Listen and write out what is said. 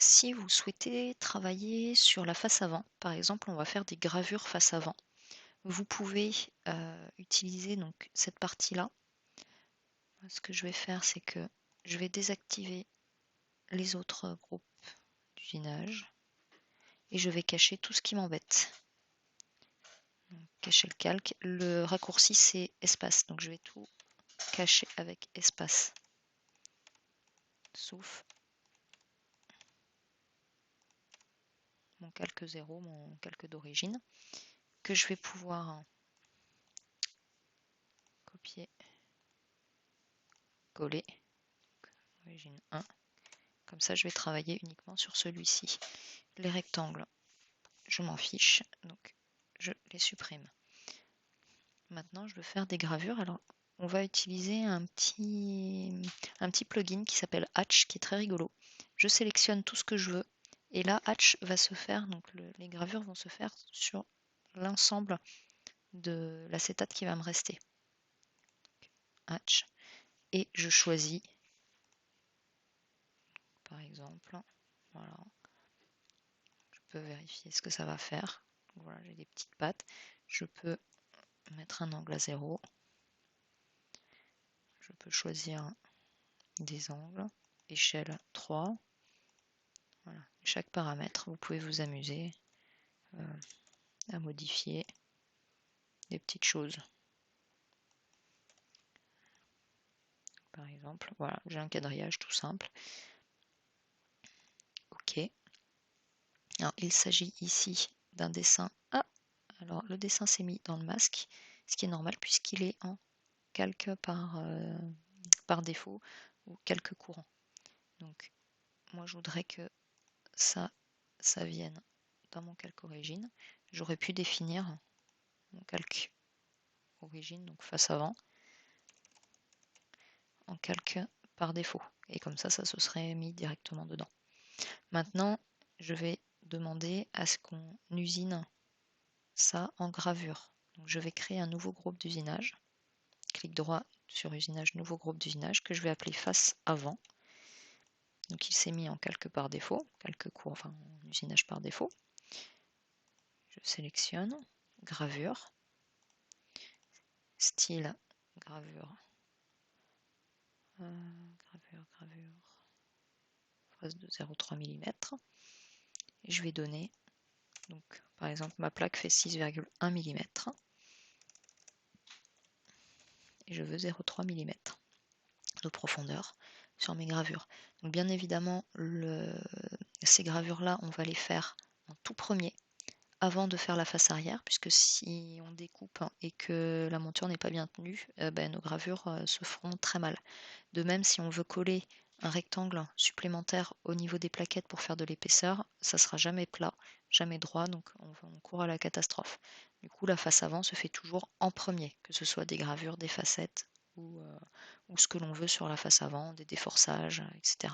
Si vous souhaitez travailler sur la face avant, par exemple, on va faire des gravures face avant. Vous pouvez utiliser donc cette partie-là. Ce que je vais faire, c'est que je vais désactiver les autres groupes d'usinage et je vais cacher tout ce qui m'embête. Cacher le calque. Le raccourci, c'est espace, donc je vais tout cacher avec espace. Sauf mon calque 0, mon calque d'origine, que je vais pouvoir copier, coller, origine 1. Comme ça, je vais travailler uniquement sur celui-ci. Les rectangles, je m'en fiche, donc je les supprime. Maintenant, je veux faire des gravures. Alors, on va utiliser un petit plugin qui s'appelle Hatch, qui est très rigolo. Je sélectionne tout ce que je veux. Et là, Hatch va se faire, donc les gravures vont se faire sur l'ensemble de l'acétate qui va me rester. Hatch. Et je choisis, par exemple, voilà. Je peux vérifier ce que ça va faire. Voilà, j'ai des petites pattes. Je peux mettre un angle à 0. Je peux choisir des angles. Échelle 3. Voilà. Chaque paramètre, vous pouvez vous amuser à modifier des petites choses. Par exemple, voilà, j'ai un quadrillage tout simple. OK. Alors, il s'agit ici d'un dessin. Ah, alors le dessin s'est mis dans le masque, ce qui est normal puisqu'il est en calque par défaut ou calque courant. Donc, moi, je voudrais que ça vienne dans mon calque origine. J'aurais pu définir mon calque origine, donc face avant, en calque par défaut. Et comme ça se serait mis directement dedans. Maintenant, je vais demander à ce qu'on usine ça en gravure. Donc, je vais créer un nouveau groupe d'usinage. Clic droit sur usinage, nouveau groupe d'usinage que je vais appeler face avant. Donc, il s'est mis en calque par défaut, calque court, enfin en usinage par défaut. Je sélectionne, gravure, style, gravure, phase de 0,3 mm. Et je vais donner, donc par exemple ma plaque fait 6,1 mm. Et je veux 0,3 mm de profondeur sur mes gravures. Donc bien évidemment, ces gravures-là, on va les faire en tout premier, avant de faire la face arrière, puisque si on découpe et que la monture n'est pas bien tenue, nos gravures se feront très mal. De même, si on veut coller un rectangle supplémentaire au niveau des plaquettes pour faire de l'épaisseur, ça sera jamais plat, jamais droit, donc on court à la catastrophe. Du coup, la face avant se fait toujours en premier, que ce soit des gravures, des facettes ou ce que l'on veut sur la face avant, des déforçages, etc.